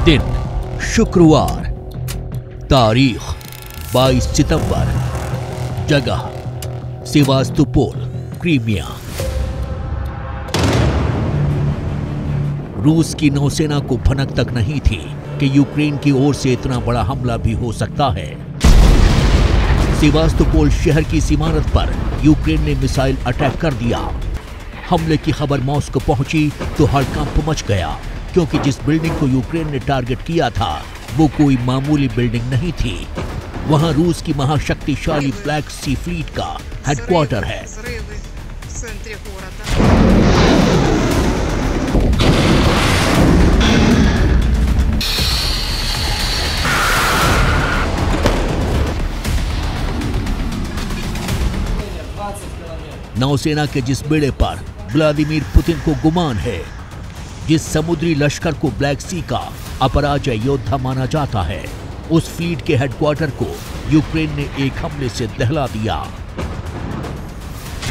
दिन शुक्रवार, तारीख 22 सितंबर, जगह सेवास्तोपोल, क्रीमिया। रूस की नौसेना को भनक तक नहीं थी कि यूक्रेन की ओर से इतना बड़ा हमला भी हो सकता है। सेवास्तोपोल शहर की इमारत पर यूक्रेन ने मिसाइल अटैक कर दिया। हमले की खबर मॉस्को पहुंची तो हड़कंप मच गया, क्योंकि जिस बिल्डिंग को यूक्रेन ने टारगेट किया था वो कोई मामूली बिल्डिंग नहीं थी। वहां रूस की महाशक्तिशाली ब्लैक सी फ्लीट का हेडक्वार्टर है। नौसेना के जिस बेड़े पर व्लादिमीर पुतिन को गुमान है, जिस समुद्री लश्कर को ब्लैक सी का अपराजय योद्धा माना जाता है, उस फ्लीट के हेडक्वार्टर को यूक्रेन ने एक हमले से दहला दिया।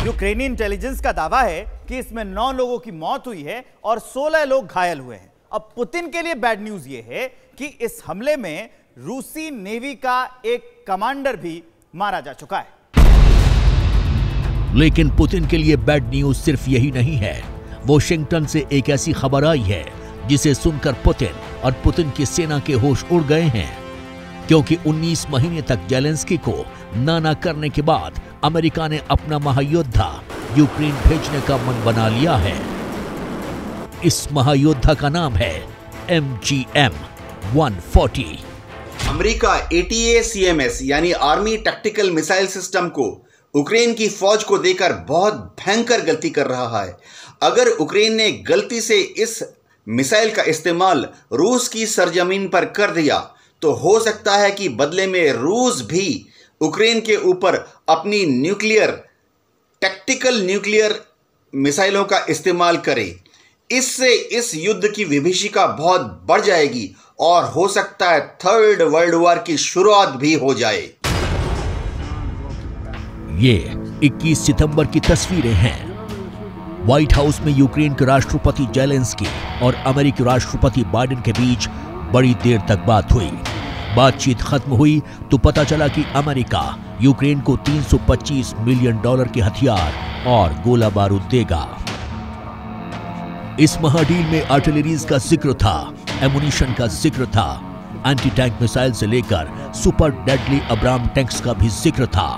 यूक्रेनी इंटेलिजेंस का दावा है कि इसमें 9 लोगों की मौत हुई है और 16 लोग घायल हुए हैं। अब पुतिन के लिए बैड न्यूज यह है कि इस हमले में रूसी नेवी का एक कमांडर भी मारा जा चुका है। लेकिन पुतिन के लिए बैड न्यूज सिर्फ यही नहीं है। वॉशिंगटन से एक ऐसी खबर आई है जिसे सुनकर पुतिन और पुतिन की सेना के होश उड़ गए हैं, क्योंकि 19 महीने तक जेलेंस्की को ना करने के बाद अमेरिका ने अपना महायोद्धा यूक्रेन भेजने का मन बना लिया है। इस महायोद्धा का नाम है MGM-140। अमेरिका ATACMS यानी आर्मी टैक्टिकल मिसाइल सिस्टम को यूक्रेन की फौज को देकर बहुत भयंकर गलती कर रहा है। अगर यूक्रेन ने गलती से इस मिसाइल का इस्तेमाल रूस की सरजमीन पर कर दिया तो हो सकता है कि बदले में रूस भी यूक्रेन के ऊपर अपनी टैक्टिकल न्यूक्लियर मिसाइलों का इस्तेमाल करे। इससे इस युद्ध की विभीषिका बहुत बढ़ जाएगी और हो सकता है 3rd वर्ल्ड वॉर की शुरुआत भी हो जाए। ये 21 सितंबर की तस्वीरें हैं। व्हाइट हाउस में यूक्रेन के राष्ट्रपति जेलेंस्की और अमेरिकी राष्ट्रपति बाइडेन के बीच बड़ी देर तक बात हुई। बातचीत खत्म हुई तो पता चला कि अमेरिका यूक्रेन को $325 मिलियन के हथियार और गोला बारूद देगा। इस महाडील में आर्टिलरीज का जिक्र था, एमुनिशन का जिक्र था, एंटी टैंक मिसाइल से लेकर सुपर डेडली अब्राम टैंक्स का भी जिक्र था।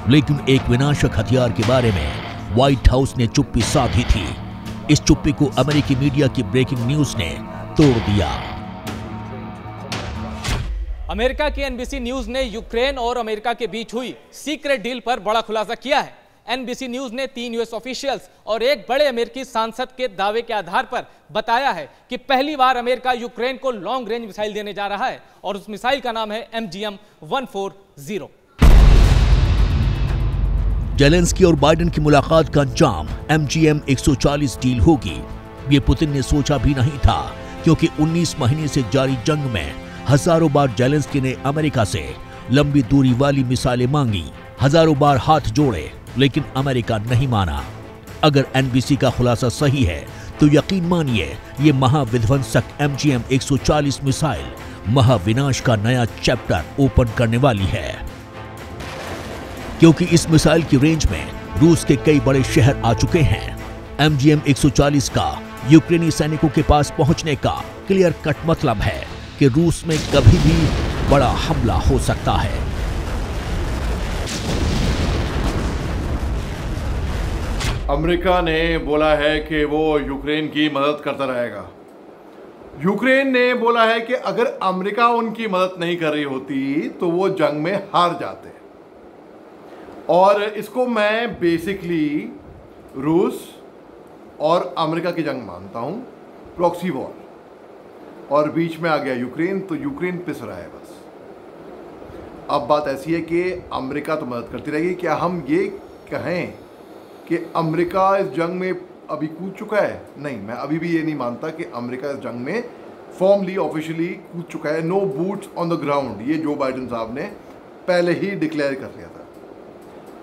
लेकिन एक विनाशक हथियार के बारे में व्हाइट हाउस ने चुप्पी साधी थी। इस चुप्पी को अमेरिकी मीडिया की ब्रेकिंग न्यूज ने तोड़ दिया। अमेरिका की NBC न्यूज ने यूक्रेन और अमेरिका के बीच हुई सीक्रेट डील पर बड़ा खुलासा किया है। NBC न्यूज ने 3 US ऑफिशियल्स और एक बड़े अमेरिकी सांसद के दावे के आधार पर बताया है कि पहली बार अमेरिका यूक्रेन को लॉन्ग रेंज मिसाइल देने जा रहा है और उस मिसाइल का नाम है MGM-140। जेलेंस्की और बाइडेन की मुलाकात का अंजाम MGM-140 डील होगी, ये पुतिन ने सोचा भी नहीं था, क्योंकि 19 महीने से जारी जंग में हजारों बार जेलेंस्की ने अमेरिका से लंबी दूरी वाली मिसाइलें मांगी, हजारों बार हाथ जोड़े, लेकिन अमेरिका नहीं माना। अगर NBC का खुलासा सही है तो यकीन मानिए ये महाविध्वंसक MGM-140 मिसाइल महाविनाश का नया चैप्टर ओपन करने वाली है, क्योंकि इस मिसाइल की रेंज में रूस के कई बड़े शहर आ चुके हैं। MGM-140 का यूक्रेनी सैनिकों के पास पहुंचने का क्लियर कट मतलब है कि रूस में कभी भी बड़ा हमला हो सकता है। अमेरिका ने बोला है कि वो यूक्रेन की मदद करता रहेगा। यूक्रेन ने बोला है कि अगर अमेरिका उनकी मदद नहीं कर रही होती तो वो जंग में हार जाते। और इसको मैं बेसिकली रूस और अमेरिका की जंग मानता हूं, प्रॉक्सी वॉर। और बीच में आ गया यूक्रेन, तो यूक्रेन पिस रहा है बस। अब बात ऐसी है कि अमेरिका तो मदद करती रहेगी। क्या हम ये कहें कि अमेरिका इस जंग में अभी कूद चुका है? नहीं, मैं अभी भी ये नहीं मानता कि अमेरिका इस जंग में फॉर्मली ऑफिशियली कूद चुका है। No boots on the ground, ये जो बाइडेन साहब ने पहले ही डिक्लेयर कर दिया था।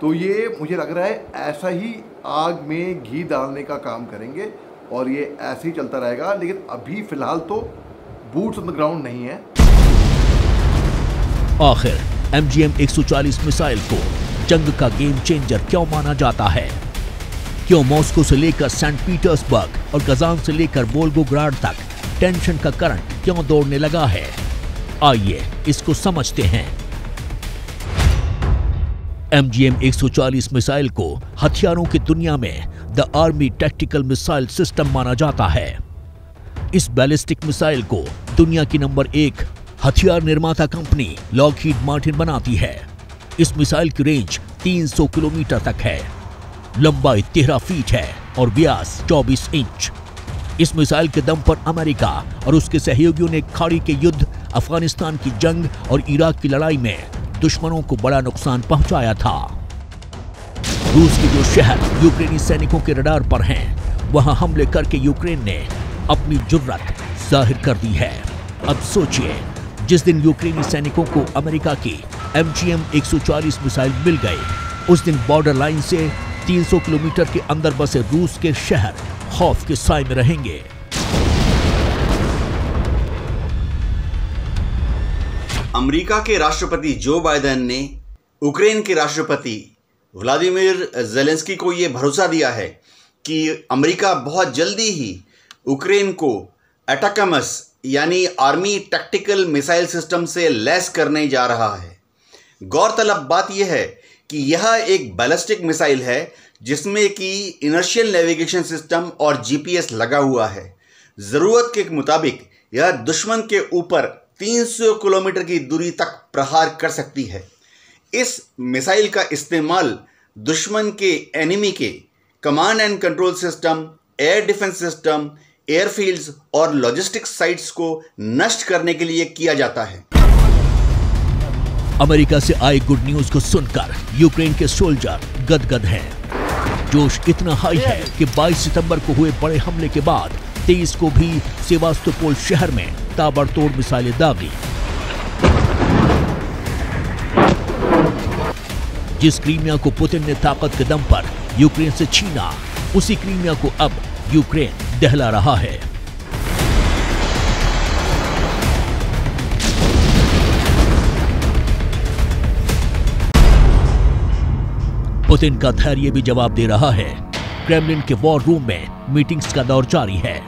तो ये मुझे लग रहा है ऐसा ही आग में घी डालने का काम करेंगे और ये ऐसे ही चलता रहेगा। लेकिन अभी फ़िलहाल तो बूट्स ऑन द ग्राउंड नहीं है। आखिर MGM 140 मिसाइल को जंग का गेम चेंजर क्यों माना जाता है? क्यों मॉस्को से लेकर सेंट पीटर्सबर्ग और कजान से लेकर वोल्गोग्राड तक टेंशन का करंट क्यों दौड़ने लगा है? आइए इसको समझते हैं। MGM 140 मिसाइल को हथियारों की दुनिया में the army tactical missile system माना जाता है। इस बैलिस्टिक मिसाइल को दुनिया की नंबर 1 हथियार निर्माता कंपनी लॉकहीड मार्टिन बनाती है। इस मिसाइल की रेंज 300 किलोमीटर तक है, लंबाई 13 फीट है और व्यास 24 इंच। इस मिसाइल के दम पर अमेरिका और उसके सहयोगियों ने खाड़ी के युद्ध, अफगानिस्तान की जंग और इराक की लड़ाई में दुश्मनों को बड़ा नुकसान पहुंचाया था। रूस के जो शहर यूक्रेनी सैनिकों के रडार पर हैं, वहां हमले करके यूक्रेन ने अपनी जुर्रत जाहिर कर दी है। अब सोचिए, जिस दिन यूक्रेनी सैनिकों को अमेरिका की MGM 140 मिसाइल मिल गई, उस दिन बॉर्डर लाइन से 300 किलोमीटर के अंदर बसे रूस के शहर खौफ के साए में रहेंगे। अमेरिका के राष्ट्रपति जो बाइडेन ने यूक्रेन के राष्ट्रपति व्लादिमीर ज़ेलेंस्की को यह भरोसा दिया है कि अमेरिका बहुत जल्दी ही यूक्रेन को एटाकमस यानी आर्मी टैक्टिकल मिसाइल सिस्टम से लैस करने जा रहा है। गौरतलब बात यह है कि यह एक बैलिस्टिक मिसाइल है जिसमें कि इनर्शियल नेविगेशन सिस्टम और GPS लगा हुआ है। ज़रूरत के मुताबिक यह दुश्मन के ऊपर 300 किलोमीटर की दूरी तक प्रहार कर सकती है। इस मिसाइल का इस्तेमाल दुश्मन के एनिमी के command and control system, air defence system, airfields और लॉजिस्टिक्स साइट्स को नष्ट करने के लिए किया जाता है। अमेरिका से आए गुड न्यूज को सुनकर यूक्रेन के सोल्जर गदगद हैं। जोश इतना हाई है कि 22 सितंबर को हुए बड़े हमले के बाद 23 को भी सेवास्तोपोल शहर में ताबड़तोड़ मिसाइलें दागी। जिस क्रीमिया को पुतिन ने ताकत के दम पर यूक्रेन से छीना, उसी क्रीमिया को अब यूक्रेन दहला रहा है। पुतिन का धैर्य भी जवाब दे रहा है। क्रेमलिन के वॉर रूम में मीटिंग्स का दौर जारी है।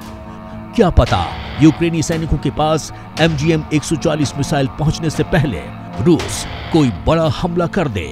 क्या पता यूक्रेनी सैनिकों के पास MGM 140 मिसाइल पहुंचने से पहले रूस कोई बड़ा हमला कर दे।